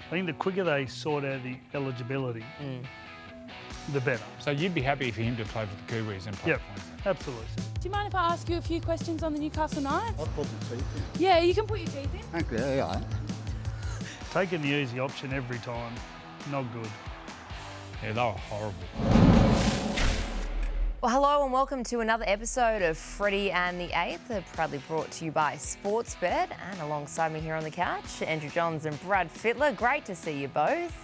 I think the quicker they sort out the eligibility, the better. So you'd be happy for him to play for the Kiwis and play Yep, for Queensland? absolutely. Do you mind if I ask you a few questions on the Newcastle Knights? I'll put the teeth in. Yeah, you can put your teeth in. Thank you, yeah. Taking the easy option every time, not good. Yeah, they were horrible. Well, hello and welcome to another episode of Freddy and the Eighth, proudly brought to you by Sportsbet. And alongside me here on the couch, Andrew Johns and Brad Fittler. Great to see you both.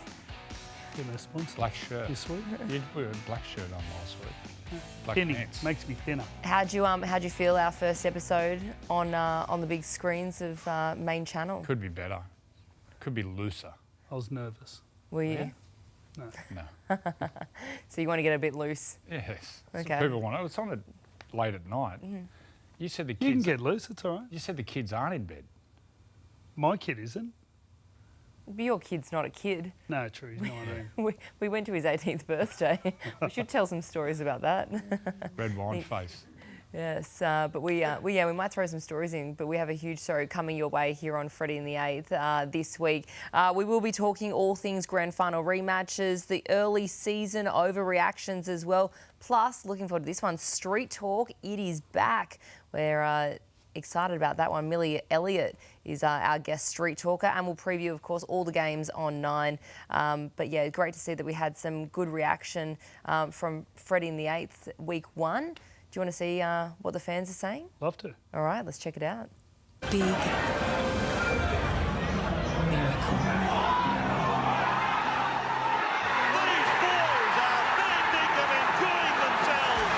Give me a sponsor. Black shirt. You sweet? You'd wear a black shirt on last week. Black Skinny, pants. makes me thinner. How'd you feel our first episode on the big screens of main channel? Could be better. Could be looser. I was nervous. Were you? Yeah. No. So you want to get a bit loose? Yes. Okay. People want it. It's on it late at night. You said the kids. You can get loose, it's all right. You said the kids aren't in bed. My kid isn't. But your kid's not a kid. No, true, he's 19. We went to his 18th birthday. We should tell some stories about that. Red wine face. Yes, but we might throw some stories in, but we have a huge story coming your way here on Freddy and the Eighth this week. We will be talking all things grand final rematches, the early season overreactions as well. Plus, looking forward to this one, Street Talk, it is back. We're excited about that one. Millie Elliott is our guest street talker, and we'll preview, of course, all the games on 9. But yeah, great to see that we had some good reaction from Freddy and the Eighth week 1. Do you want to see what the fans are saying? Love to. All right, let's check it out. Big miracle. These boys are bending and enjoying themselves.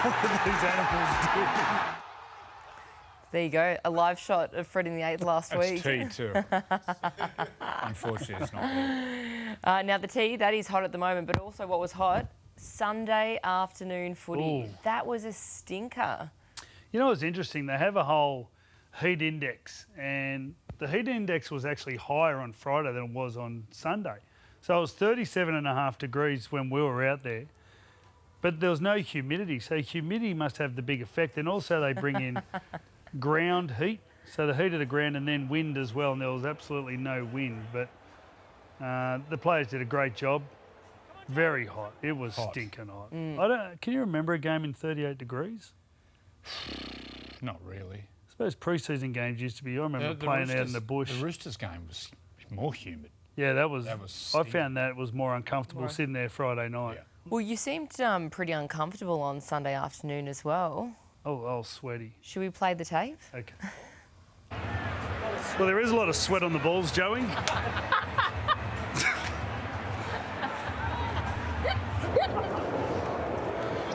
What are these animals doing? There you go, a live shot of Freddy and the Eighth last week. It's tea too. Unfortunately, it's not there. Now the tea, that is hot at the moment, but also what was hot? Sunday afternoon footy. Ooh. That was a stinker. You know what's interesting? They have a whole heat index, and the heat index was actually higher on Friday than it was on Sunday. So it was 37.5 degrees when we were out there, but there was no humidity. So humidity must have the big effect. And also they bring in ground heat, so the heat of the ground and then wind as well, and there was absolutely no wind. But the players did a great job. Very hot. It was stinking hot. Can you remember a game in 38 degrees? Not really. I suppose pre-season games used to be. I remember playing out in the bush. The Roosters game was more humid. Yeah, that was I stinking. found that it was more uncomfortable sitting there Friday night. Yeah. Well, you seemed pretty uncomfortable on Sunday afternoon as well. Oh, I was sweaty. Should we play the tape? Okay. Well, there is a lot of sweat on the balls, Joey.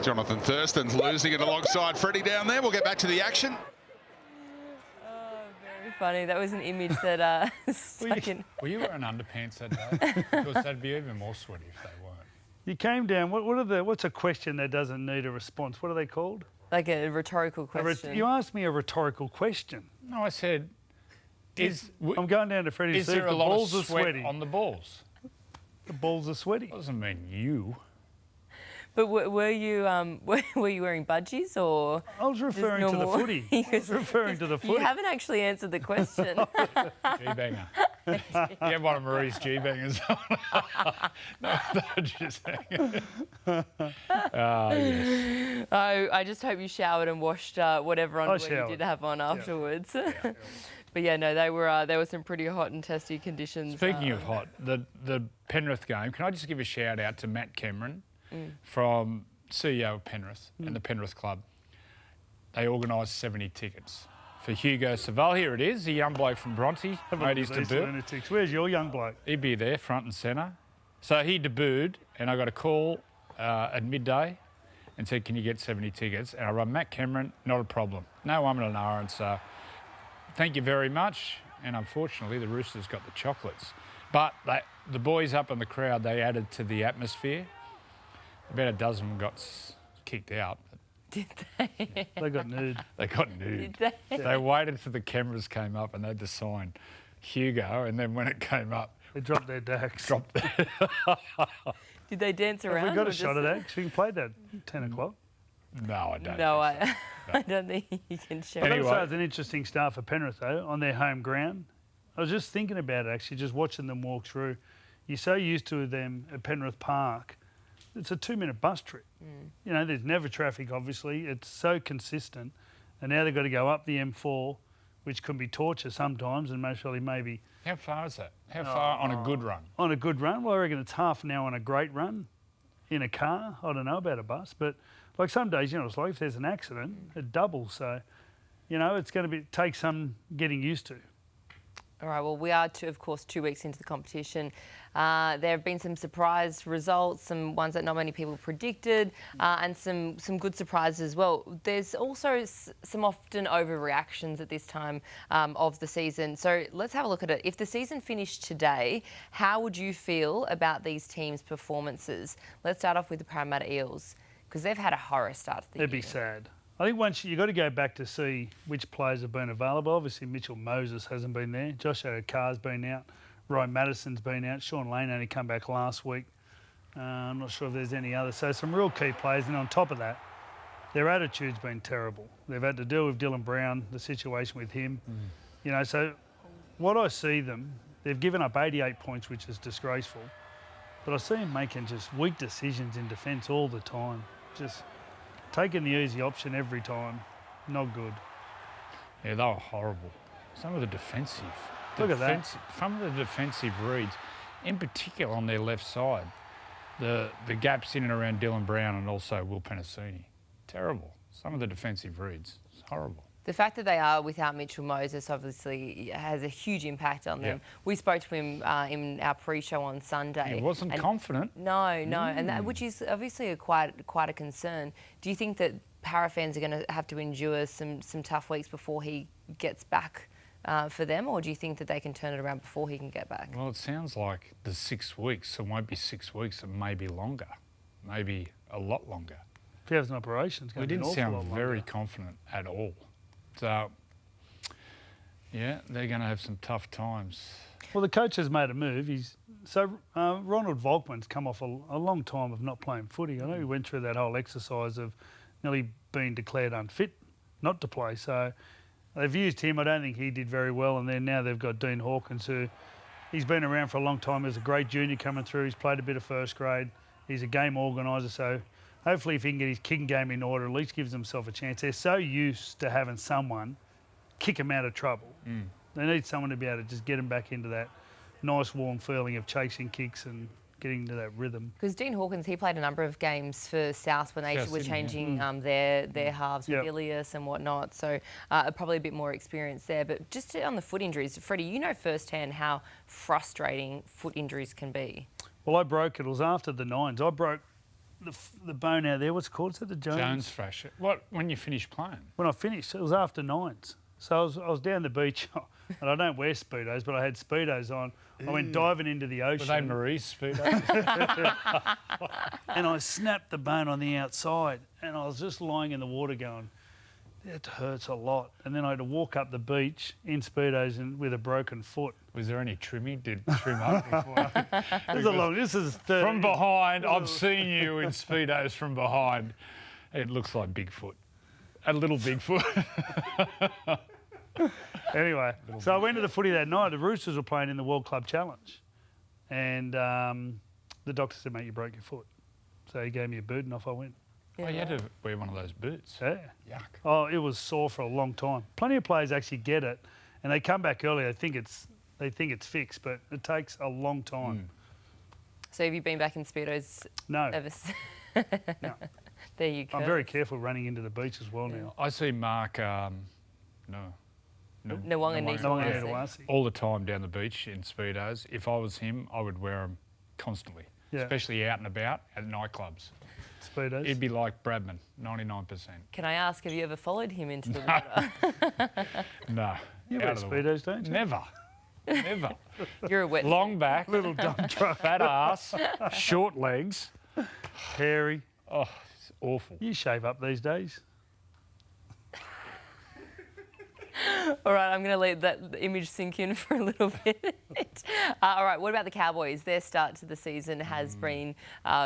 Jonathan Thurston's losing it alongside Freddy down there. We'll get back to the action. Oh, very funny. That was an image that stuck in. Were you wearing underpants that day? Because that'd be even more sweaty if they weren't. You came down. What's a question that doesn't need a response? What are they called? Like a rhetorical question. You asked me a rhetorical question. No, I said, I'm going down to Freddy to is see if there a the lot balls of are sweat sweaty. on the balls? The balls are sweaty. Doesn't mean you. But were you wearing budgies or? I was referring to the footy. I was referring to the footy. You haven't actually answered the question. G-banger. You have one of Marie's G-bangers on. No, just hanging. Yes. Oh, I just hope you showered and washed whatever underwear you showered. did have on afterwards. Yeah. But yeah, no, there were some pretty hot and testy conditions. Speaking of hot, the Penrith game, can I just give a shout out to Matt Cameron from CEO of Penrith and the Penrith Club. They organised 70 tickets for Hugo Savall. Here it is, a young bloke from Bronte, made his These debut. lunatics. Where's your young bloke? He'd be there, front and centre. So he debuted, and I got a call at midday and said, can you get 70 tickets? And I run, Matt Cameron, not a problem. No one and an hour, and so thank you very much. And unfortunately, the Roosters got the chocolates. But the boys up in the crowd, they added to the atmosphere. About a dozen got kicked out. Did they? They got nude. They got nude. Did they? They waited till the cameras came up and they had to sign Hugo, and then when it came up, They dropped their decks. Did they dance around? Have we got or a shot just- at that? We can play that at 10 o'clock. No, I don't. No, think I don't think you can share. I've got to Anyway. say it's an interesting start for Penrith, though, on their home ground. I was just thinking about it, actually, just watching them walk through. You're so used to them at Penrith Park. It's a 2-minute bus trip. You know, there's never traffic, obviously. It's so consistent. And now they've got to go up the M4, which can be torture sometimes, and most probably maybe... How far is that? How far on a good run? On a good run? Well, I reckon it's half an hour on a great run in a car. I don't know about a bus, but like some days, you know, it's like if there's an accident, it doubles. So, you know, it's going to take some getting used to. All right, well, we are, of course, 2 weeks into the competition. There have been some surprise results, some ones that not many people predicted, and some good surprises as well. There's also some often overreactions at this time of the season. So let's have a look at it. If the season finished today, how would you feel about these teams' performances? Let's start off with the Parramatta Eels, because they've had a horror start to the year. It'd be sad. I think once you've got to go back to see which players have been available. Obviously, Mitchell Moses hasn't been there. Josh Addo-Carr's been out. Ryan Madison's been out. Sean Lane only come back last week. I'm not sure if there's any others. So some real key players. And on top of that, their attitude's been terrible. They've had to deal with Dylan Brown, the situation with him. You know, so what I see them, they've given up 88 points, which is disgraceful. But I see them making just weak decisions in defence all the time. Just... taking the easy option every time, not good. Yeah, they were horrible. Some of the defensive. Look at that. Some of the defensive reads, in particular on their left side, the gaps in and around Dylan Brown and also Will Penasini. Terrible. Some of the defensive reads. It's horrible. The fact that they are without Mitchell Moses obviously has a huge impact on them. We spoke to him in our pre-show on Sunday. He wasn't confident. No, and that, which is obviously quite a concern. Do you think that Para fans are going to have to endure some tough weeks before he gets back for them, or do you think that they can turn it around before he can get back? Well, it sounds like the 6 weeks. It won't be 6 weeks. It may be longer, maybe a lot longer. If he has an operation, it's going to be an awful lot longer. We didn't sound very confident at all. So, yeah, they're going to have some tough times. Well, the coach has made a move. Ronald Volkman's come off a long time of not playing footy. I know he went through that whole exercise of nearly being declared unfit not to play. So they've used him. I don't think he did very well. And then now they've got Dean Hawkins, who he's been around for a long time. He's a great junior coming through. He's played a bit of first grade. He's a game organiser. So hopefully if he can get his kicking game in order, at least gives himself a chance. They're so used to having someone kick them out of trouble. They need someone to be able to just get them back into that nice warm feeling of chasing kicks and getting into that rhythm. Because Dean Hawkins, he played a number of games for South when they were changing their halves with Ilias and whatnot. So probably a bit more experience there. But just on the foot injuries, Freddie, you know firsthand how frustrating foot injuries can be. Well, I broke it. It was after the nines. I broke the bone out there. What's it called? Is that the Jones fracture. What, when you finished playing? When I finished, it was after nines. So I was down the beach, and I don't wear Speedos, but I had Speedos on. I went diving into the ocean. Were they Marie's Speedos? And I snapped the bone on the outside, and I was just lying in the water going, it hurts a lot. And then I had to walk up the beach in Speedos and with a broken foot. Was there any trimming? Did trim up before? This is 30. From behind, I've seen you in Speedos from behind. It looks like Bigfoot. A little Bigfoot. Anyway, so I went to the footy that night. The Roosters were playing in the World Club Challenge. And the doctor said, mate, you broke your foot. So he gave me a boot and off I went. Oh, you had to wear one of those boots. Yeah. Yuck. Oh, it was sore for a long time. Plenty of players actually get it, and they come back early. They think it's fixed, but it takes a long time. So have you been back in Speedos? No. Ever No. There you go. I'm very careful running into the beach as well now. I see Mark, Nwanga all the time down the beach in Speedos. If I was him, I would wear them constantly, especially out and about at nightclubs. Speedos. It'd be like Bradman, 99%. Can I ask, have you ever followed him into the water? No. You wear Speedos, don't you? Never. Never. You're a wet Long back, Little dump truck. fat ass, short legs. Hairy. Oh, it's awful. You shave up these days. All right, I'm going to let that image sink in for a little bit. All right, what about the Cowboys? Their start to the season has been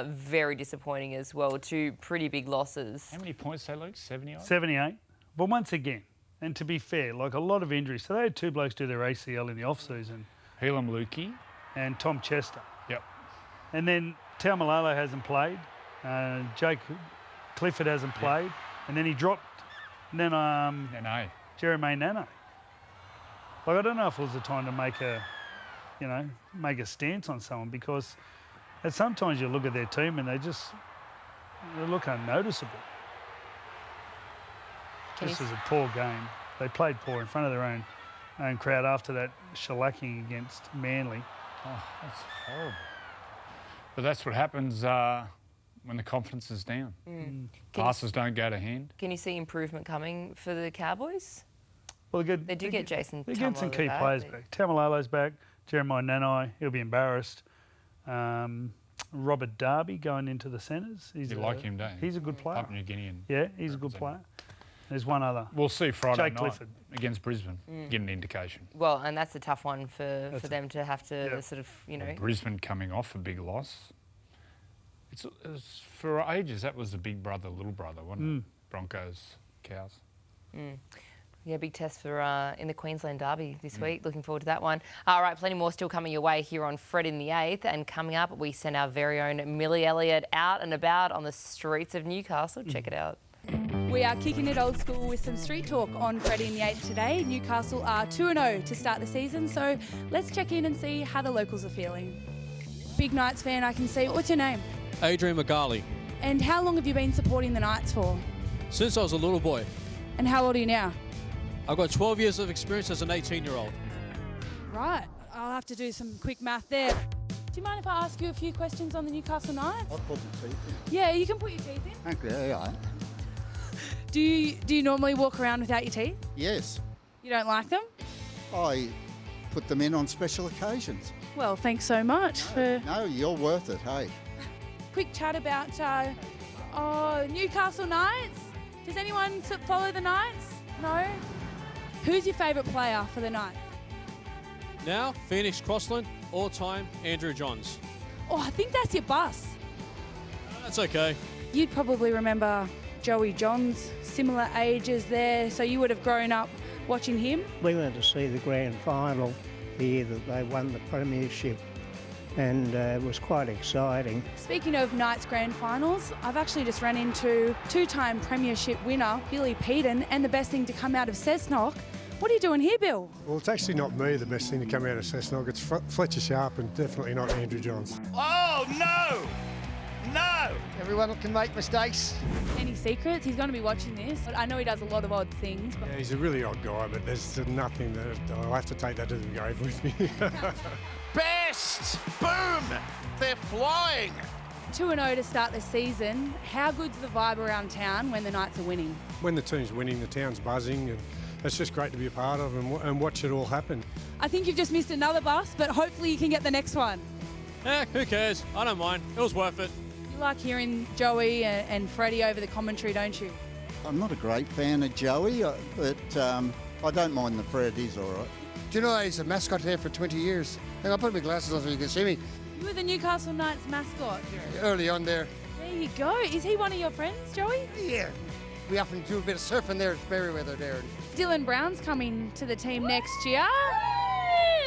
very disappointing as well. 2 pretty big losses. How many points they lose? 70 odd? 78. But once again, And to be fair, like a lot of injuries. So they had 2 blokes do their ACL in the off-season, Helam Lukey. and Tom Chester. Yep. And then Taumalolo hasn't played. Jake Clifford hasn't played. And then he dropped. And then No. Jeremy Nano. Like, I don't know if it was the time to make a stance on someone, because sometimes you look at their team and they look unnoticeable. This was a poor game. They played poor in front of their own crowd after that shellacking against Manly. Oh, that's horrible. But that's what happens when the confidence is down. Passes don't go to hand. Can you see improvement coming for the Cowboys? Well, They do get Jason They get some Taumalolo key back, players but- back. Tamalolo's back. Jeremiah Nanai, he'll be embarrassed. Robert Darby going into the centres. You like him, don't you? He's a good player. Papua New Guinean. Yeah, he's a good player. There's one other. We'll see Friday Jake night Clifford. against Brisbane. Get an indication. Well, and that's a tough one for them to have to Yeah. sort of, Brisbane coming off a big loss. It's for ages, that was the big brother, little brother, wasn't it? Broncos, Cows. Yeah, big test for in the Queensland Derby this week. Looking forward to that one. All right, plenty more still coming your way here on Freddy the Eighth. And coming up, we send our very own Millie Elliott out and about on the streets of Newcastle. Check it out. We are kicking it old school with some street talk on Freddy and the Eighth today. Newcastle are 2-0 to start the season, so let's check in and see how the locals are feeling. Big Knights fan, I can see. What's your name? Adrian McGarley. And how long have you been supporting the Knights for? Since I was a little boy. And how old are you now? I've got 12 years of experience as an 18-year-old. Right, I'll have to do some quick math there. Do you mind if I ask you a few questions on the Newcastle Knights? I'll put my teeth in. Yeah, you can put your teeth in. Thank you, yeah. Do you normally walk around without your teeth? Yes, You don't like them? I put them in on special occasions. Well, thanks so much for No, you're worth it, hey. quick chat about Newcastle Knights. Does anyone follow the Knights? No? Who's your favourite player for the Knights? Now, Phoenix Crossland, all-time Andrew Johns. Oh, I think that's your bus. That's okay. You'd probably remember Joey Johns, similar ages there, so you would have grown up watching him. We went to see the grand final the year that they won the premiership, and it was quite exciting. Speaking of Knights grand finals, I've actually just run into 2-time premiership winner Billy Peden, and the best thing to come out of Cessnock. What are you doing here, Bill? Well, it's actually not me, the best thing to come out of Cessnock. It's Fletcher Sharp and definitely not Andrew Johns. Oh, no! No! Everyone can make mistakes. Any secrets? He's going to be watching this. I know he does a lot of odd things, but Yeah, he's a really odd guy, but there's nothing that I'll have to take that to the grave with me. Best! Boom! They're flying! 2-0 to start the season. How good's the vibe around town when the Knights are winning? When the team's winning, the town's buzzing, and it's just great to be a part of and watch it all happen. I think you've just missed another bus, but hopefully you can get the next one. Who cares? I don't mind. It was worth it. You like hearing Joey and Freddie over the commentary, don't you? I'm not a great fan of Joey, but I don't mind the Fred, he's all right. Do you know he's a mascot here for 20 years? Hang on, I'll put my glasses on so you can see me. You were the Newcastle Knights mascot. Early on there. There you go. Is he one of your friends, Joey? Yeah. We often do a bit of surfing there. It's very weather there. Dylan Brown's coming to the team next year.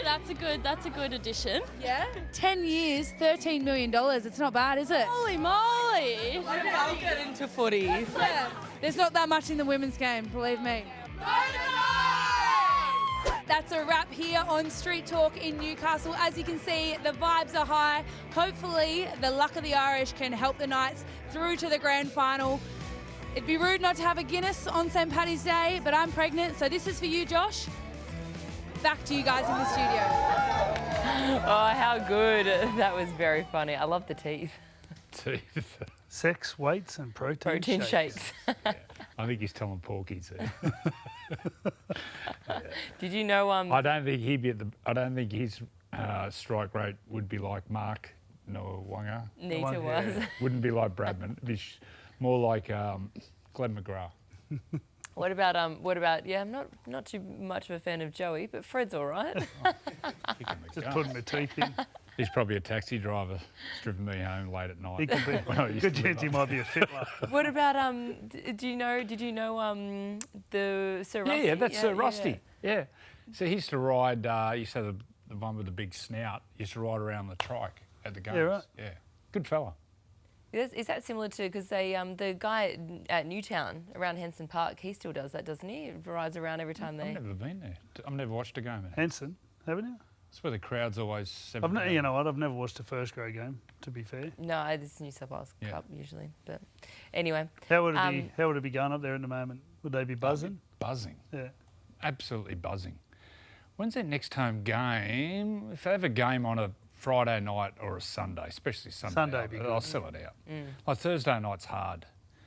That's a good addition. Yeah. 10 years, $13 million. It's not bad, is it? Holy moly! I'll get into footy. Yeah. There's not that much in the women's game, believe me. That's a wrap here on Street Talk in Newcastle. As you can see, the vibes are high. Hopefully, the luck of the Irish can help the Knights through to the grand final. It'd be rude not to have a Guinness on St. Paddy's Day, but I'm pregnant, so this is for you, Josh. Back to you guys in the studio. Oh, how good. That was very funny. I love the teeth. Teeth. Sex, weights, and protein shakes. I think he's telling Porky too. Did you know? I don't think he'd be at the. I don't think his strike rate would be like Mark Noawanga. Nita was. Wouldn't be like Bradman. It'd be more like Glenn McGrath. What about? Yeah, I'm not too much of a fan of Joey, but Fred's all right. Just putting the teeth in. He's probably a taxi driver. He's driven me home late at night. He could be. When I used Good to live chance he up might be a fiddler. What about did you know the Sir Rusty? Yeah, that's Rusty. Yeah. So he used to ride. He used to have the one with the big snout. He used to ride around the trike at the games. Yeah, right. Yeah. Good fella. Is that similar to, because the guy at Newtown around Henson Park, he still does that, doesn't he? Rides around every time they... I've never been there. I've never watched a game there. Henson, haven't you? That's where the crowd's always... You know what? I've never watched a first grade game, to be fair. No, it's New South Wales Cup usually. But anyway. How would it be going up there at the moment? Would they be buzzing? Buzzing. Yeah. Absolutely buzzing. When's their next home game? If they have a game on a Friday night or a Sunday, especially Sunday, I'll sell it out. Like Thursday night's hard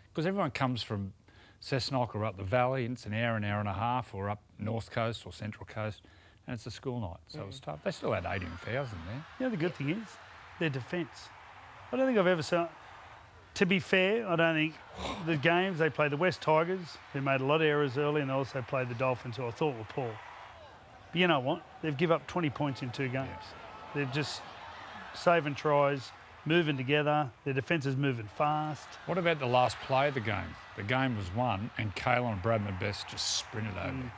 because everyone comes from Cessnock or up the valley, and it's an hour and a half, or up North Coast or Central Coast, and it's a school night, so it's tough. They still had 18,000 there. Yeah, the good thing is their defence. I don't think I've ever seen... To be fair, I don't think the games, they played the West Tigers, who made a lot of errors early, and they also played the Dolphins, who I thought were poor. But you know what? They've given up 20 points in 2 games. They're just saving tries, moving together. Their defence is moving fast. What about the last play of the game? The game was won, and Kalen and Bradman Best just sprinted over.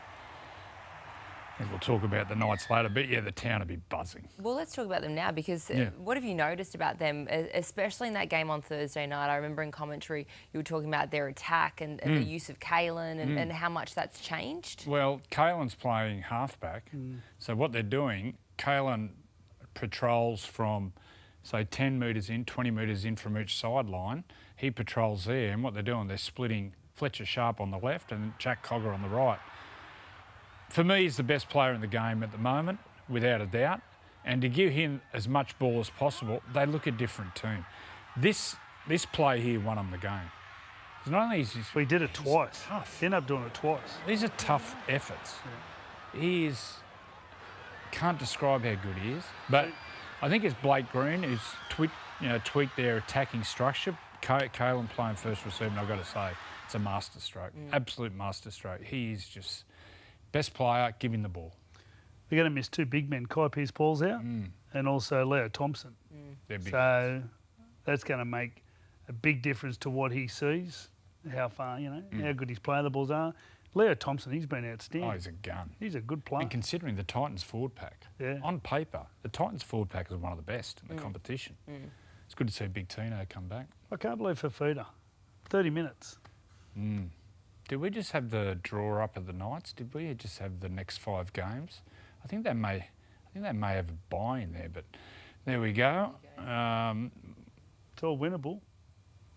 And we'll talk about the Knights later, but yeah, the town will be buzzing. Well, let's talk about them now, because what have you noticed about them, especially in that game on Thursday night? I remember in commentary you were talking about their attack and the use of Kalen and how much that's changed. Well, Kalen's playing halfback, so what they're doing, Kalen patrols from, say, 10 metres in, 20 metres in from each sideline. He patrols there, and what they're doing, they're splitting Fletcher Sharp on the left and Jack Cogger on the right. For me, he's the best player in the game at the moment, without a doubt. And to give him as much ball as possible, they look a different team. This play here won them the game. Not only is we did it twice. Tough. He ended up doing it twice. These are tough efforts. Yeah. He is... Can't describe how good he is. But I think it's Blake Green who's tweaked their attacking structure. Kalen playing first receiver, and I've got to say, it's a master stroke. Absolute master stroke. He is just... Best player, give him the ball. They're going to miss 2 big men. Kai Pearce-Paul's out and also Leo Thompson. They're big so that's going to make a big difference to what he sees, how far, how good his playables are. Leo Thompson, he's been outstanding. Oh, he's a gun. He's a good player. And considering the Titans forward pack, on paper, the Titans forward pack is one of the best in the competition. It's good to see Big Tino come back. I can't believe Fafita, 30 minutes. Did we just have the draw up of the Knights? Did we just have the next 5 games? I think they may have a bye in there, but there we go. It's all winnable.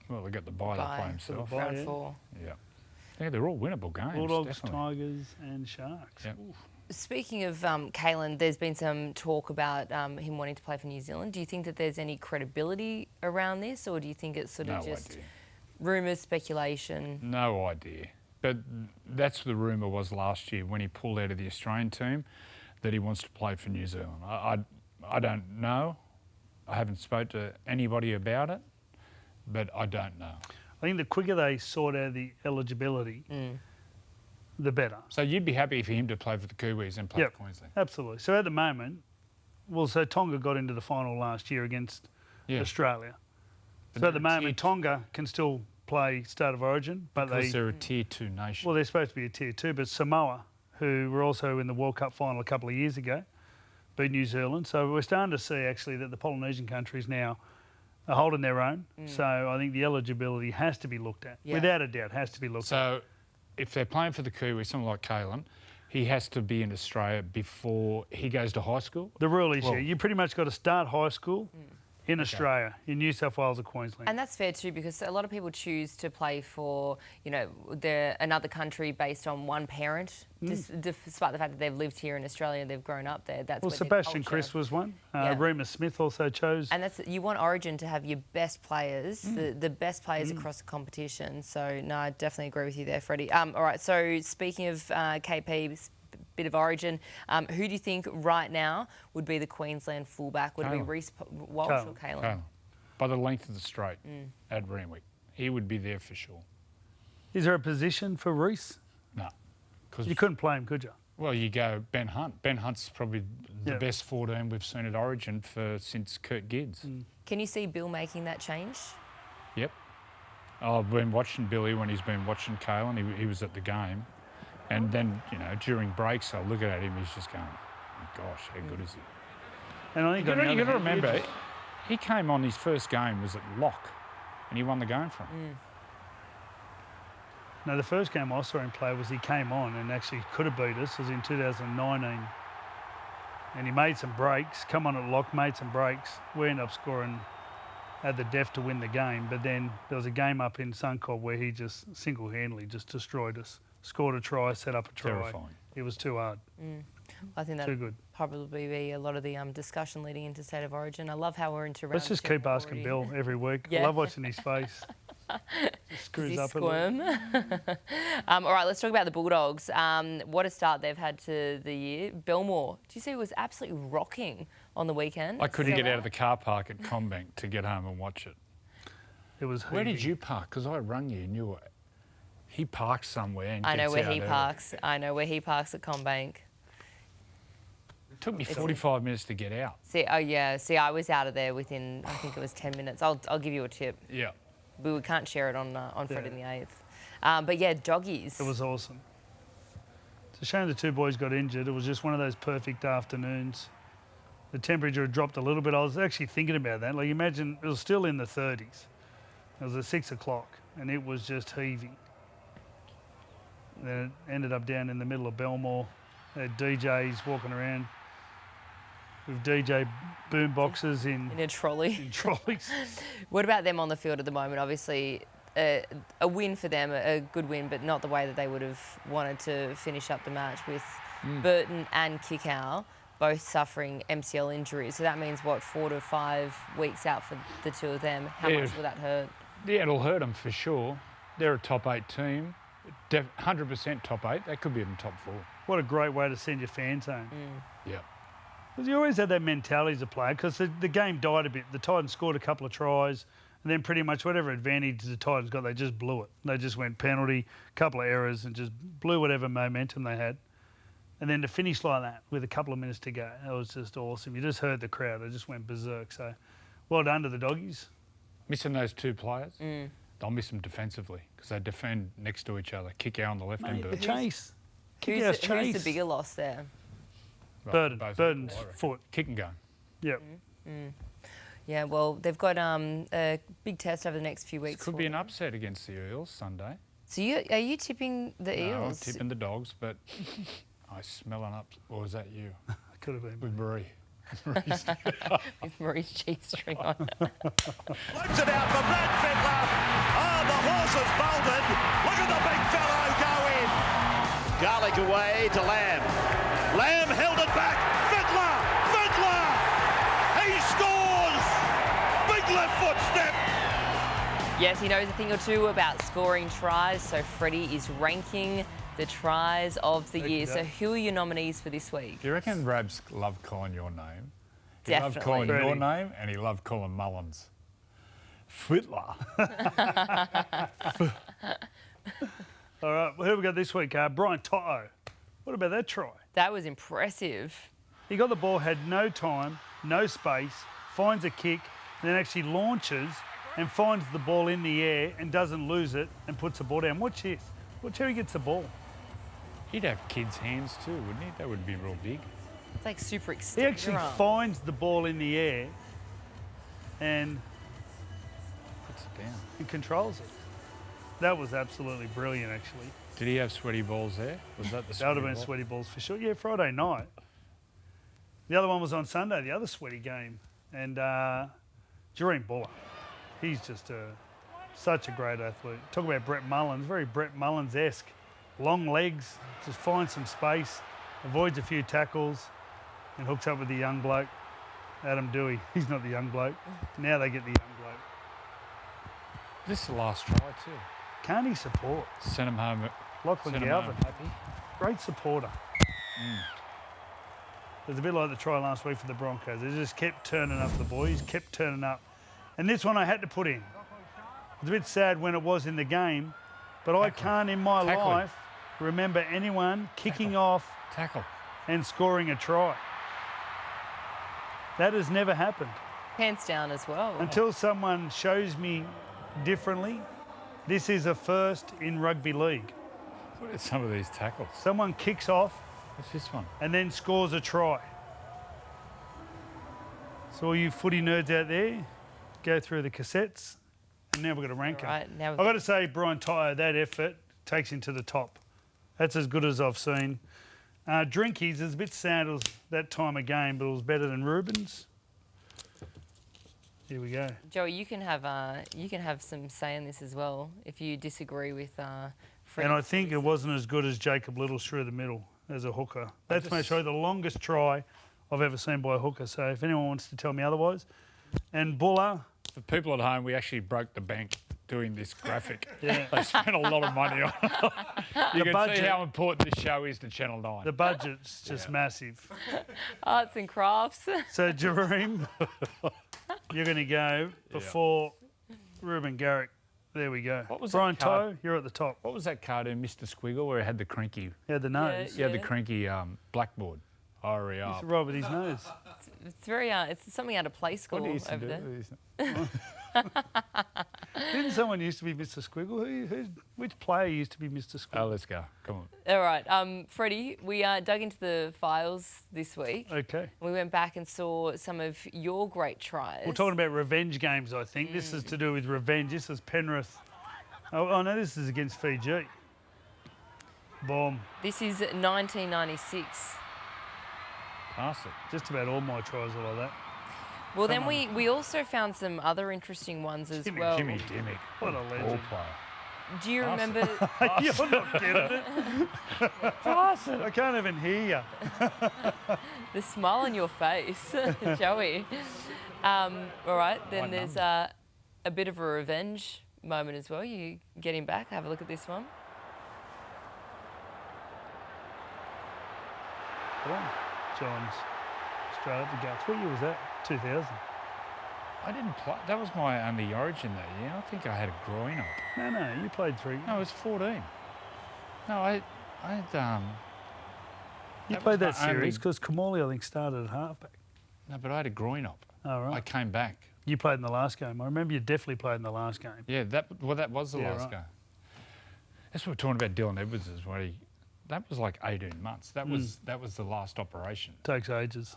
Well, they got the bye to play himself. Round 4. Yeah, they're all winnable games. Bulldogs, Tigers, and Sharks. Yep. Speaking of Kalen, there's been some talk about him wanting to play for New Zealand. Do you think that there's any credibility around this, or do you think it's sort of just rumours, speculation? No idea. But that's the rumour was last year when he pulled out of the Australian team, that he wants to play for New Zealand. I don't know. I haven't spoke to anybody about it, but I don't know. I think the quicker they sort out the eligibility, the better. So you'd be happy for him to play for the Kiwis and play for Queensland? Absolutely. So at the moment, so Tonga got into the final last year against Australia. But so at the moment, Tonga can still play State of Origin, but they're a Tier 2 nation. Well, they're supposed to be a Tier 2, but Samoa, who were also in the World Cup final a couple of years ago, beat New Zealand. So we're starting to see actually that the Polynesian countries now are holding their own. So I think the eligibility has to be looked at. Without a doubt, has to be looked at. So if they're playing for the Kiwis, someone like Kalen, he has to be in Australia before he goes to high school? The rule is, you pretty much got to start high school in Australia, in New South Wales or Queensland. And that's fair too, because a lot of people choose to play for, another country based on one parent, despite the fact that they've lived here in Australia, they've grown up there. That's Sebastian Chris was one. Reema Smith also chose. And you want Origin to have your best players, the best players across the competition. So, no, I definitely agree with you there, Freddie. All right, so speaking of KP, bit of Origin, who do you think right now would be the Queensland fullback? Would it be Reece Walsh or Kalen? By the length of the straight at Randwick. He would be there for sure. Is there a position for Reece? No. You couldn't play him, could you? Well, you go Ben Hunt. Ben Hunt's probably the best 14 we've seen at Origin since Kurt Gibbs. Can you see Bill making that change? Yep. I've been watching Billy when he's been watching Kalen. He was at the game. And then, you know, during breaks, I look at him, he's just going, oh, gosh, how good is he? And I think you've got to remember, he came on his first game was at lock, and he won the game for him. No, the first game I saw him play was he came on and actually could have beat us. It was in 2019. And he made some breaks, come on at lock, made some breaks. We ended up scoring, had the def to win the game. But then there was a game up in Suncorp where he just single-handedly just destroyed us. Scored a try, set up a try. Terrifying. It was too hard. I think that would probably be a lot of the discussion leading into State of Origin. I love how we're into round Let's just keep asking Bill every week. I love watching his face. Just screws up squirm. All right, let's talk about the Bulldogs. What a start they've had to the year. Belmore, do you see it was absolutely rocking on the weekend? I couldn't get out of the car park at Combank to get home and watch it. It was Where did you park? Because I rang you and you were... He parks somewhere and I know gets where out he early. parks. I know where he parks at Combank. It took me 45 minutes to get out. See, I was out of there within, I think it was 10 minutes. I'll give you a tip. Yeah. We can't share it on Freddy the Eighth. But yeah, doggies. It was awesome. It's a shame the two boys got injured. It was just one of those perfect afternoons. The temperature had dropped a little bit. I was actually thinking about that. Like, imagine it was still in the 30s. It was at 6 o'clock and it was just heaving. Then it ended up down in the middle of Belmore. They had DJs walking around with DJ boom boxes in a trolley. In trolleys. What about them on the field at the moment? Obviously, a win for them, a good win, but not the way that they would have wanted to finish up the match with Burton and Kickow both suffering MCL injuries. So that means, what, 4 to 5 weeks out for the two of them? How much will that hurt? Yeah, it'll hurt them for sure. They're a top 8 team. 100% top 8. They could be in the top 4. What a great way to send your fans home. Yeah. Because you always had that mentality as a player, because the game died a bit. The Titans scored a couple of tries, and then pretty much whatever advantage the Titans got, they just blew it. They just went penalty, couple of errors, and just blew whatever momentum they had. And then to finish like that with a couple of minutes to go, that was just awesome. You just heard the crowd. They just went berserk. So well done to the doggies. Missing those two players, they'll miss them defensively because they defend next to each other. Kick out on the left and the chase. Who's the bigger loss there? Burden. Burden's foot. Kick and go. Yep. Yeah, well, they've got a big test over the next few weeks. This could be an upset against the Eels Sunday. So are you tipping the Eels? No, I'm tipping the Dogs, but I smell an upset. Or was that you? Could have been. With Marie. With Marie's G-string on. Floats it out for Brad Fittler. Oh, the horse has bolted. Look at the big fellow go in. Garlic away to Lamb. Lamb held it back. Fittler! Fittler! He scores! Big left foot step. Yes, he knows a thing or two about scoring tries, so Freddy is ranking the tries of the year. So who are your nominees for this week? Do you reckon Rabs loved calling your name? He Definitely. loved calling your name and he loved calling Mullins. Fittler. All right, well, who have we got this week? Brian Toto. What about that try? That was impressive. He got the ball, had no time, no space, finds a kick, and then actually launches and finds the ball in the air and doesn't lose it and puts the ball down. Watch this. Watch how he gets the ball. He'd have kids' hands too, wouldn't he? That would be real big. It's like super He extended. actually finds the ball in the air and puts it down and controls it. That was absolutely brilliant, actually. Did he have sweaty balls there? Was that the That would have been sweaty balls for sure. Yeah, Friday night. The other one was on Sunday, the other sweaty game. And Jareen Buller, he's just such a great athlete. Talk about Brett Mullins, very Brett Mullins-esque. Long legs, just finds some space, avoids a few tackles, and hooks up with the young bloke, Adam Dewey. He's not the young bloke. Now they get the young bloke. This is the last try too. Can't he support? Sent him home. Lachlan sent him Galvin, home happy. great supporter. It was a bit like the try last week for the Broncos. They just kept turning up, the boys, kept turning up. And this one I had to put in. It's a bit sad when it was in the game, but I can't in my life remember anyone kicking off Tackle. and scoring a try. That has never happened. Hands down as well. Until someone shows me differently, this is a first in rugby league. Look at some of these tackles. Someone kicks off. What's this one? And then scores a try. So all you footy nerds out there, go through the cassettes, and now we've got to rank them. Right, now I've got to say, Brian Tyler, that effort takes him to the top. That's as good as I've seen. Drinkies is a bit sad it was that time of game, but it was better than Rubens. Here we go. Joey, you can have some say in this as well if you disagree with Fred. And I think it wasn't as good as Jacob Little's through the middle as a hooker. That's most probably the longest try I've ever seen by a hooker. So if anyone wants to tell me otherwise. And Buller. For people at home, we actually broke the bank doing this graphic. Yeah. They spent a lot of money on it. You can budget- see how important this show is to Channel 9. The budget's just massive. Arts and crafts. So, Jareem, you're going to go before Ruben Garrick. There we go. What was Brian that card? Toe, you're at the top. What was that cartoon, Mr. Squiggle, where it had the crinky? He had the nose. He had the crinky blackboard. Hurry He's up. right with his nose. It's very it's something out of play school What do you used to over do? there. Didn't someone used to be Mr. Squiggle? Which player used to be Mr. Squiggle? Oh, let's go. Come on. All right, Freddie, we dug into the files this week. Okay. We went back and saw some of your great tries. We're talking about revenge games, I think. This is to do with revenge. This is Penrith. Oh, no, this is against Fiji. Boom. This is 1996. Pass it. Just about all my tries are like that. Well, then we also found some other interesting ones as well. Jimmy Dimmick. What a legend. Ball player. Do you Pass remember? You're not getting it. Pass it. I can't even hear you. The smile on your face, Joey. All right, then there's a bit of a revenge moment as well. You get him back. Have a look at this one. Boom. Johns. Straight up the guts. What year was that? 2000. I didn't play. That was my only origin that year. I think I had a groin up. No, you played 3. No, it was 14. No, I had. You that played was that my series only- because Kamali, I think, started at halfback. No, but I had a groin up. Oh, right. I came back. You played in the last game. I remember you definitely played in the last game. Yeah, that was the last right. game. That's what we're talking about. Dylan Edwards is what he. That was like 18 months. That was the last operation. Takes ages.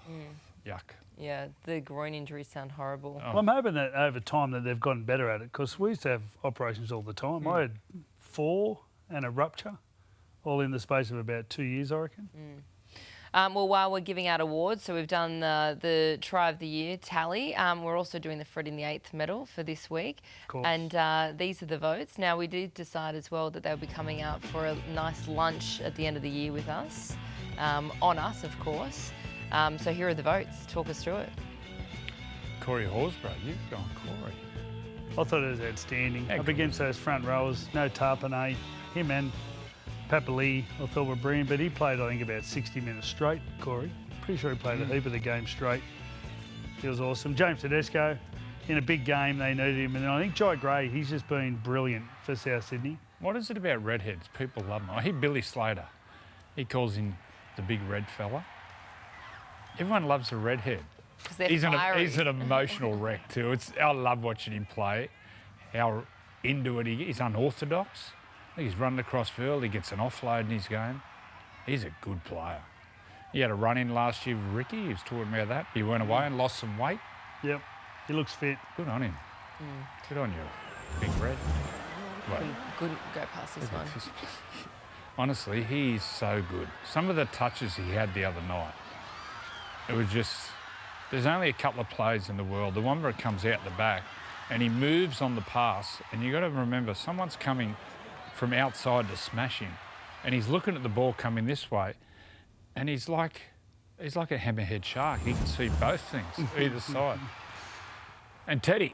Yuck. Yeah, the groin injuries sound horrible. Oh. Well, I'm hoping that over time that they've gotten better at it because we used to have operations all the time. I had 4 and a rupture all in the space of about 2 years, I reckon. Well, while we're giving out awards, so we've done the Try of the Year tally. We're also doing the Freddy the Eighth medal for this week. Of course. And these are the votes. Now, we did decide as well that they'll be coming out for a nice lunch at the end of the year with us, on us, of course. So here are the votes. Talk us through it. Corey Horsburgh, you've gone Corey. I thought it was outstanding. Yeah, Up good. against those front rowers, no Tarpanay, him and Papali, I thought were brilliant, but he played, I think, about 60 minutes straight, Corey. Pretty sure he played a heap of the game straight. He was awesome. James Tedesco, in a big game, they needed him. And then I think Jai Gray, he's just been brilliant for South Sydney. What is it about redheads? People love them. I hear Billy Slater. He calls him the big red fella. Everyone loves a redhead. 'Cause they're He's fiery. an emotional wreck too. I love watching him play. How into it he's unorthodox. I think he's running across field. He gets an offload in his game. He's a good player. He had a run in last year with Ricky. He was talking about that. He went away and lost some weight. Yep, he looks fit. Good on him. Good on you, big red. Wait. Couldn't go past this one. Honestly, he's so good. Some of the touches he had the other night, it was just, there's only a couple of plays in the world. The one where it comes out the back and he moves on the pass, and you got to remember, someone's coming from outside to smash him, and he's looking at the ball coming this way, and he's like a hammerhead shark. He can see both things, either side. And Teddy,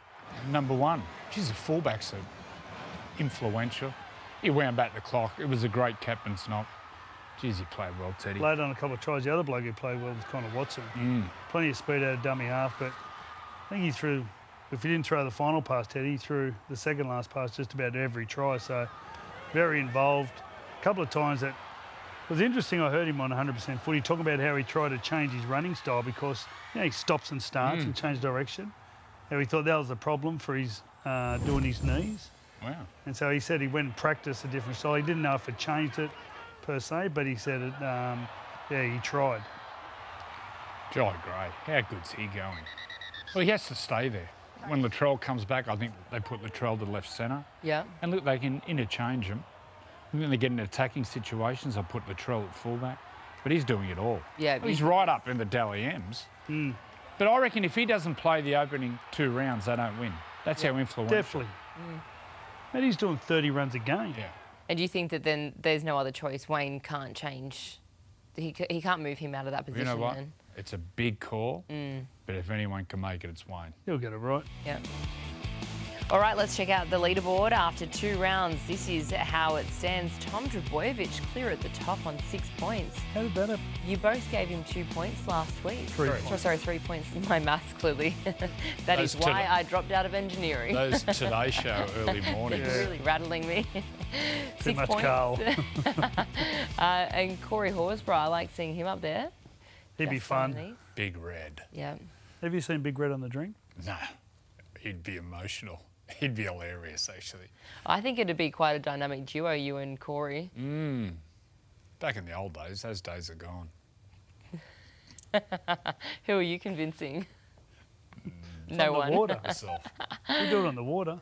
number 1, she's a fullback, so influential. He wound back the clock. It was a great captain's knock. Geez, he played well, Teddy. Laid on a couple of tries. The other bloke who played well was Connor Watson. Plenty of speed out of dummy half, but I think he threw, if he didn't throw the final pass, Teddy, he threw the second last pass just about every try, so very involved. A couple of times that was interesting. I heard him on 100% Footy talking about how he tried to change his running style because he stops and starts and changes direction. How he thought that was the problem for his doing his knees. Wow. And so he said he went and practiced a different style. He didn't know if it changed it per se, but he said it. He tried. Jolly great. How good's he going? Well, he has to stay there. When Latrell comes back, I think they put Latrell to left centre. Yeah. And look, they can interchange him. And then they get in attacking situations. I put Latrell at fullback. But he's doing it all. Yeah. Well, he's right up in the Dally M's. But I reckon if he doesn't play the opening 2 rounds, they don't win. That's how influential. Definitely. And he's doing 30 runs a game. Yeah. And do you think that then there's no other choice? Wayne can't change. He can't move him out of that position. You know what? Then. It's a big call. But if anyone can make it, it's Wayne. He'll get it right. Yeah. All right, let's check out the leaderboard after 2 rounds. This is how it stands. Tom Trbojevic clear at the top on 6 points. How did that happen? You both gave him 2 points last week. 3 points. Sorry, 3 points. My maths, clearly. That is why I dropped out of engineering. Those Today Show early mornings. It's really rattling me. Too 6 much points. Carl. And Corey Horsburgh, I like seeing him up there. He'd be Just fun. underneath. Big Red. Yeah. Have you seen Big Red on the drink? No, he'd be emotional. He'd be hilarious, actually. I think it'd be quite a dynamic duo, you and Corey. Back in the old days, those days are gone. Who are you convincing? No one. The water. Myself. We do it on the water.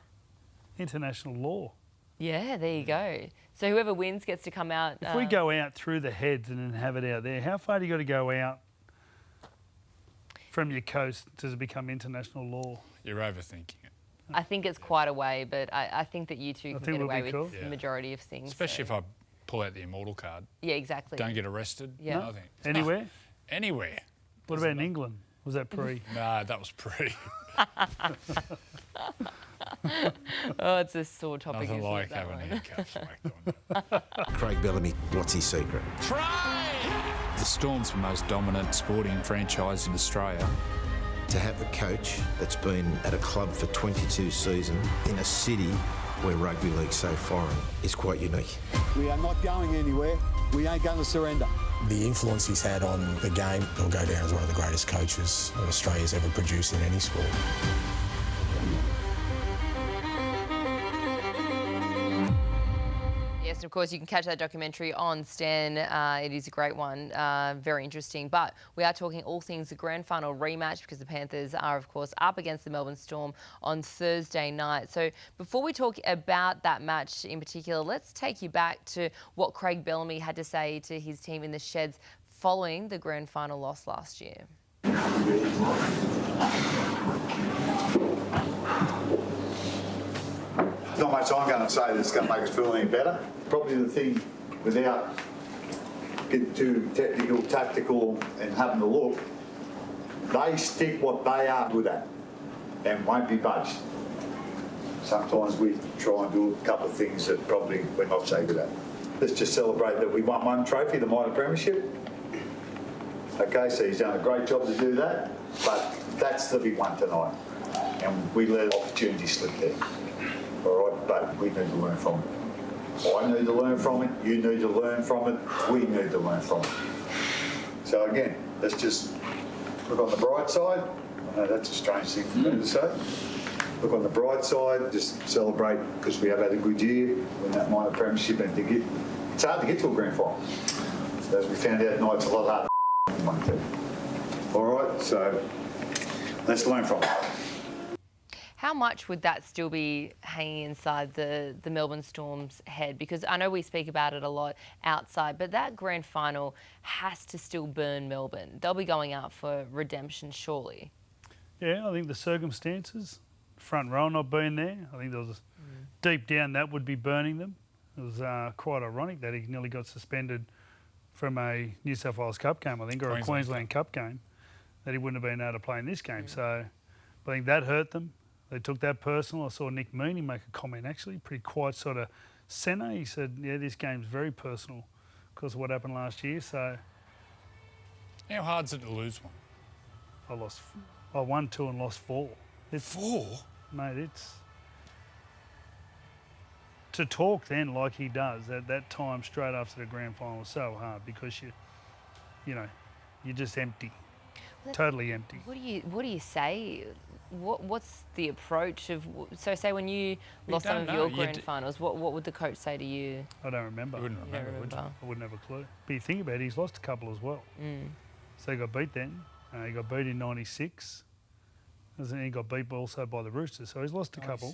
International law. Yeah, there you go. So whoever wins gets to come out. If we go out through the heads and then have it out there, how far do you got to go out from your coast to become international law? You're overthinking it. I think it's quite a way, but I think that you two can think get we'll away be with cool. the majority of things. Especially so. if I pull out the immortal card. Yeah, exactly. Don't get arrested. Yeah. Nothing. Anywhere? Anywhere. What about in England? Was that pre? Nah, that was pre. Oh, it's a sore topic. Nothing isn't like it, that having one? handcuffs like that. Craig Bellamy, what's his secret? The Storm's the most dominant sporting franchise in Australia. To have a coach that's been at a club for 22 seasons in a city where rugby league's so foreign is quite unique. We are not going anywhere. We ain't going to surrender. The influence he's had on the game will go down as one of the greatest coaches that Australia's ever produced in any sport. Yes, and of course you can catch that documentary on Stan. It is a great one, very interesting. But we are talking all things the grand final rematch because the Panthers are, of course, up against the Melbourne Storm on Thursday night. So before we talk about that match in particular, let's take you back to what Craig Bellamy had to say to his team in the Sheds following the grand final loss last year. Not much I'm going to say that's going to make us feel any better. Probably the thing, without getting too technical, tactical and having a look, they stick what they are good at and won't be budged. Sometimes we try and do a couple of things that probably we're not so good at. Let's just celebrate that we won one trophy, the minor premiership. Okay, so he's done a great job to do that, but that's the big one tonight. And we let opportunity slip there. All right, but we need to learn from it. I need to learn from it, you need to learn from it, we need to learn from it. So again, let's just look on the bright side. I know that's a strange thing for me to say. Look on the bright side, just celebrate because we have had a good year, win that minor premiership, and it's hard to get to a grand final. As we found out tonight, it's a lot harder than one team. All right, so let's learn from it. How much would that still be hanging inside the Melbourne Storm's head? Because I know we speak about it a lot outside, but that grand final has to still burn Melbourne. They'll be going out for redemption, surely. Yeah, I think the circumstances, front row not being there, I think there was deep down that would be burning them. It was quite ironic that he nearly got suspended from a New South Wales Cup game, I think, or a Queensland Cup game, that he wouldn't have been able to play in this game. So I think that hurt them. They took that personal. I saw Nick Mooney make a comment, actually, pretty quiet sort of centre. He said, yeah, this game's very personal because of what happened last year. So how hard's it to lose one? I won 2 and lost 4. Four? Mate, it's to talk then like he does at that time straight after the grand final was so hard because you're just empty, totally empty. What do you say? What's the approach of? So say when you lost some of your grand finals, what would the coach say to you? I don't remember. You wouldn't remember, would you? I wouldn't have a clue. But you think about it, he's lost a couple as well. So he got beat then. He got beat in '96. And then he got beat also by the Roosters. So he's lost a couple.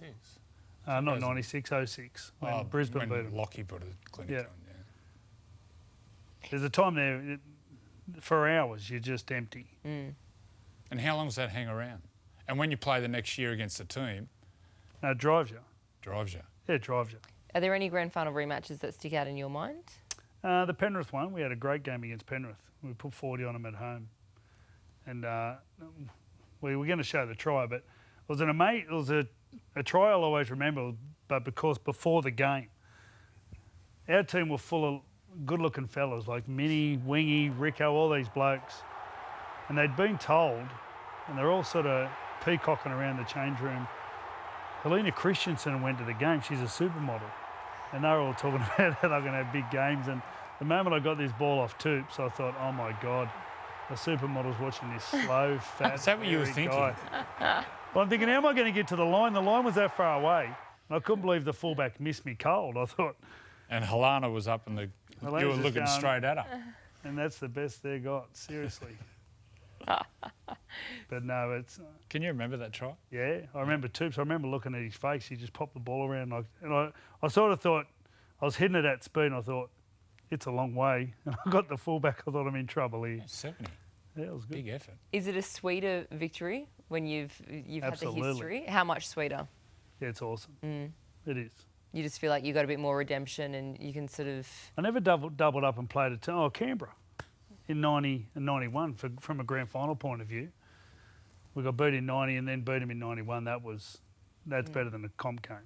Not 96, 06. When Brisbane beat him. Lockie put a clinic on, There's a time there, for hours, you're just empty. And how long does that hang around? And when you play the next year against a team... No, it drives you. Drives you? Yeah, it drives you. Are there any grand final rematches that stick out in your mind? The Penrith one, we had a great game against Penrith. We put 40 on them at home. And we were going to show the try, but it was a try I'll always remember, but because before the game, our team were full of good-looking fellas like Minnie, Wingy, Rico, all these blokes. And they'd been told, and they're all sort of peacocking around the change room. Helena Christensen went to the game. She's a supermodel. And they were all talking about how they're going to have big games. And the moment I got this ball off Toops, I thought, oh, my God, the supermodel's watching this slow, fat, Is that what you were thinking? Guy. Well, I'm thinking, how am I going to get to the line? The line was that far away. And I couldn't believe the fullback missed me cold. I thought... And Helena was up in the... You were looking straight at her. And that's the best they got, seriously. But no, it's... Can you remember that try? Yeah, I remember Toops. I remember looking at his face. He just popped the ball around. I sort of thought, I was hitting it at speed and I thought, it's a long way. And I got the fullback. I thought I'm in trouble here. 70. Yeah, it was good. Big effort. Is it a sweeter victory when you've Absolutely. had the history? How much sweeter? Yeah, it's awesome. It is. You just feel like you got a bit more redemption and you can sort of... I never doubled up and played a Canberra in 90 and 91 from a grand final point of view. We got beat in 90 and then beat them in 91. That's better than a comp game.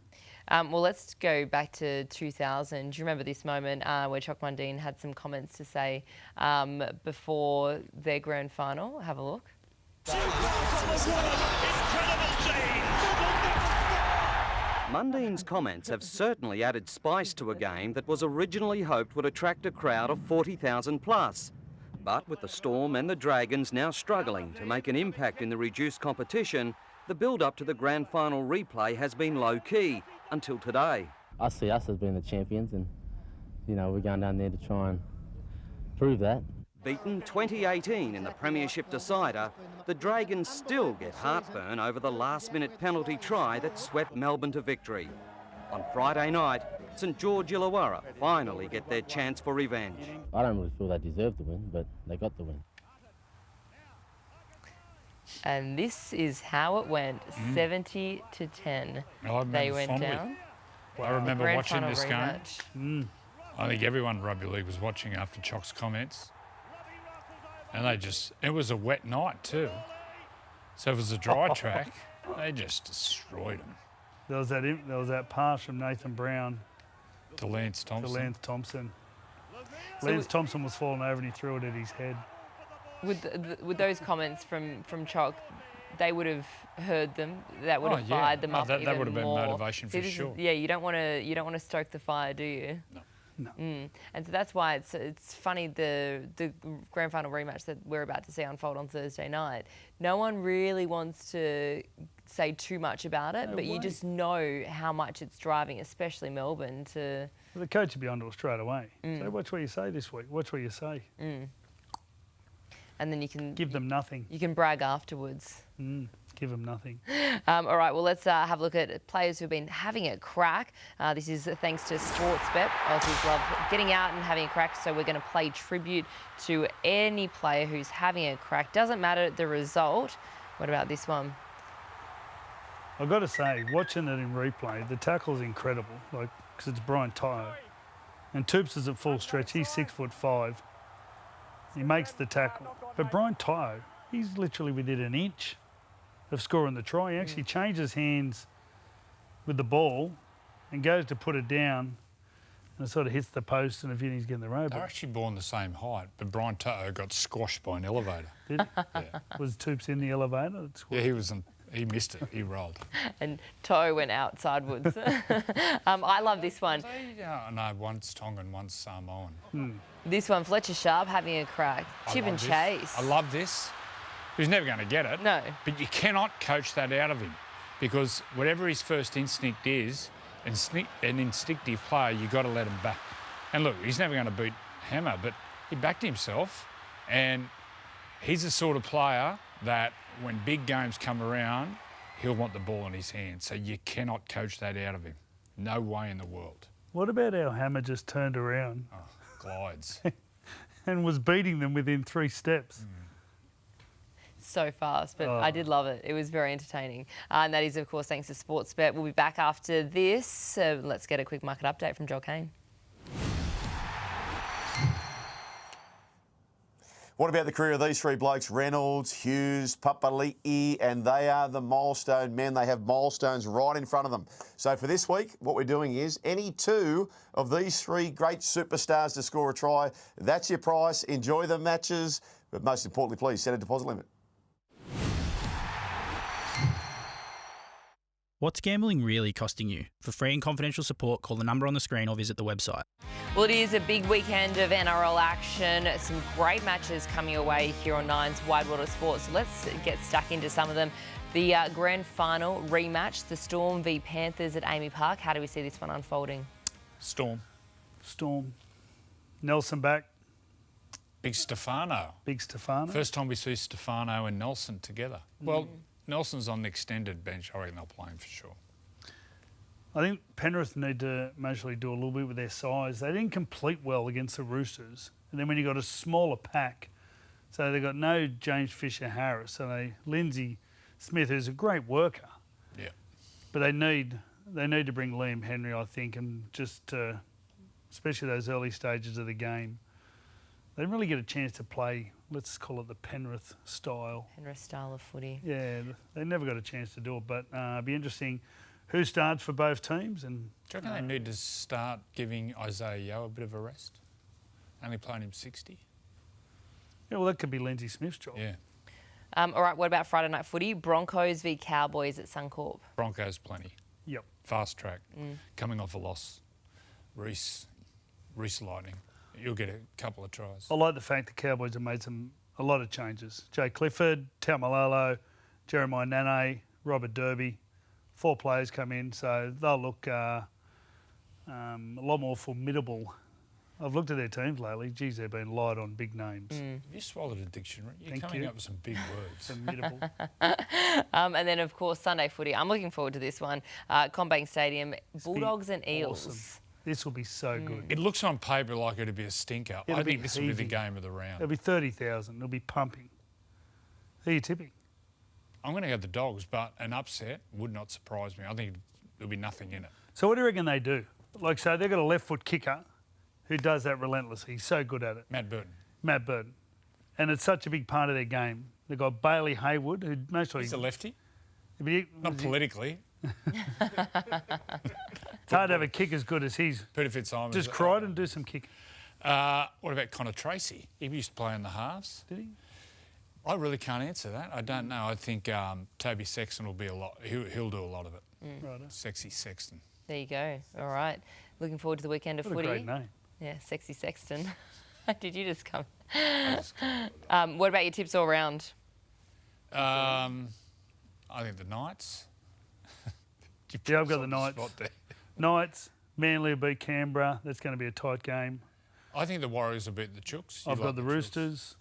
Well, let's go back to 2000. Do you remember this moment where Choc Mundine had some comments to say before their grand final? Have a look. Mundine's comments have certainly added spice to a game that was originally hoped would attract a crowd of 40,000 plus. But with the Storm and the Dragons now struggling to make an impact in the reduced competition, the build-up to the grand final replay has been low-key until today. I see us as being the champions and, we're going down there to try and prove that. Beaten 2018 in the Premiership decider, the Dragons still get heartburn over the last-minute penalty try that swept Melbourne to victory. On Friday night, St George Illawarra finally get their chance for revenge. I don't really feel they deserved the win, but they got the win. And this is how it went, 70-10. They went fondly. down. I remember Grand watching final this rematch. game. I think everyone in rugby league was watching after Choc's comments. And it was a wet night too. So it was a dry track. They just destroyed them. There was that pass from Nathan Brown to Lance Thompson. Lance Thompson was falling over and he threw it at his head. With those comments from Choc, they would have heard them. That would have fired them up even more. That would have been motivation for sure. You don't want to stoke the fire, do you? No. And so that's why it's funny the grand final rematch that we're about to see unfold on Thursday night. No one really wants to say too much about it, but you just know how much it's driving, especially Melbourne, to... Well, the coach would be onto it straight away. So watch what you say this week. Watch what you say. And then you can... Give them nothing. You can brag afterwards. Give them nothing. All right, well, let's have a look at players who've been having a crack. This is thanks to Sportsbet. Aussies love getting out and having a crack, so we're going to play tribute to any player who's having a crack. Doesn't matter the result. What about this one? I've got to say, watching it in replay, the tackle's incredible, because it's Brian Tyler. And Toops is at full stretch. He's 6'5". He makes the tackle. But Brian Tyler, he's literally within an inch of scoring the try. He actually changes hands with the ball and goes to put it down and it sort of hits the post and Vinny's getting the road. They're actually born the same height, but Brian Toto got squashed by an elevator. Did he? Yeah. Was Toops in the elevator? Yeah, he was in He missed it. He rolled. And toe went out sidewards. I love this one. No, one's Tongan, one's Samoan. This one, Fletcher Sharp having a crack. Chip and chase. I love this. He's never going to get it. No. But you cannot coach that out of him because whatever his first instinct is, an instinctive player, you've got to let him back. And look, he's never going to beat Hammer, but he backed himself, and he's the sort of player that when big games come around, he'll want the ball in his hand. So you cannot coach that out of him. No way in the world. What about our Hammer just turned around? Oh, glides. And was beating them within 3 steps. So fast, but I did love it. It was very entertaining. And that is, of course, thanks to Sportsbet. We'll be back after this. Let's get a quick market update from Joel Kane. What about the career of these 3 blokes? Reynolds, Hughes, Papali'i, and they are the milestone men. They have milestones right in front of them. So for this week, what we're doing is any 2 of these 3 great superstars to score a try, that's your price. Enjoy the matches, but most importantly, please set a deposit limit. What's gambling really costing you? For free and confidential support, call the number on the screen or visit the website. Well, it is a big weekend of NRL action. Some great matches coming away here on Nine's Wide World of Sports. So let's get stuck into some of them. The grand final rematch, the Storm v Panthers at Amy Park. How do we see this one unfolding? Storm. Nelson back. Big Stefano. First time we see Stefano and Nelson together. Well, Nelson's on the extended bench. I reckon they'll play him for sure. I think Penrith need to mostly do a little bit with their size. They didn't complete well against the Roosters. And then when you got a smaller pack, so they got no James Fisher-Harris. So Lindsay Smith, who's a great worker. Yeah. But they need to bring Liam Henry, I think, and just especially those early stages of the game. They didn't really get a chance to play, let's call it the Penrith style. Penrith style of footy. Yeah, they never got a chance to do it, but it'll be interesting who starts for both teams. And do you reckon they need to start giving Isaiah Yeo a bit of a rest? Only playing him 60? Yeah, well, that could be Lindsay Smith's job. Yeah. All right, what about Friday night footy? Broncos v Cowboys at Suncorp. Broncos plenty. Yep. Fast track. Coming off a loss. Reece Lightning. You'll get a couple of tries. I like the fact the Cowboys have made a lot of changes. Jay Clifford, Taumalolo, Jeremiah Nane, Robert Derby. 4 players come in, so they'll look a lot more formidable. I've looked at their teams lately. Geez, they've been light on big names. Have you swallowed a dictionary? You're Thank coming you. up with some big words. Formidable. And then, of course, Sunday footy. I'm looking forward to this one. Combank Stadium, Bulldogs and Eels. Awesome. This will be so good. It looks on paper like it'll be a stinker. I think this will be the game of the round. It'll be 30,000. It'll be pumping. Who are you tipping? I'm going to go the Dogs, but an upset would not surprise me. I think there'll be nothing in it. So what do you reckon they do? Like, so they've got a left foot kicker who does that relentlessly. He's so good at it. Matt Burton. And it's such a big part of their game. They've got Bailey Hayward, who mostly... He's a lefty? Not politically. It's hard to have a kick as good as he's. Peter Fitzsimons. Just Crichton do some kicking. What about Connor Tracy? He used to play in the halves. Did he? I really can't answer that. I don't know. I think Toby Sexton will be a lot. He'll do a lot of it. Right. Sexy Sexton. There you go. All right. Looking forward to the weekend of What footy. a great name. Yeah, Sexy Sexton. Did you just come? What about your tips all round? I think the Knights. Yeah, I've got the Knights. Knights, Manly will beat Canberra. That's going to be a tight game. I think the Warriors will beat the Chooks. I've got the Roosters.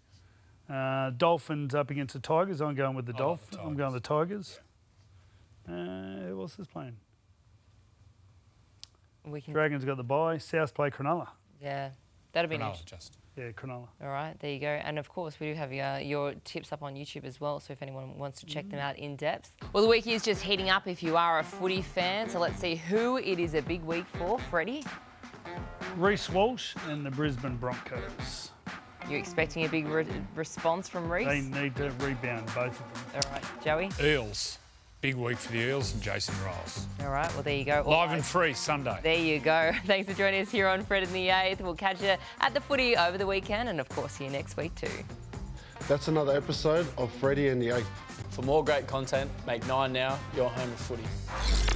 Dolphins up against the Tigers. I'm going with the Dolphins. I'm going with the Tigers. Who else is playing? Dragons got the bye. South play Cronulla. Yeah, that'll be Cronulla, nice. Yeah, Cronulla. All right, there you go. And of course, we do have your tips up on YouTube as well, so if anyone wants to check them out in depth. Well, the week is just heating up if you are a footy fan, so let's see who it is a big week for. Freddie? Reece Walsh and the Brisbane Broncos. You expecting a big response from Reece? They need to rebound, both of them. All right, Joey? Eels. Big week for the Eels and Jason Riles. All right, well, there you go. Live and free Sunday. There you go. Thanks for joining us here on Freddy the Eighth. We'll catch you at the footy over the weekend and, of course, here next week too. That's another episode of Freddy and the Eighth. For more great content, make 9 Now your home of footy.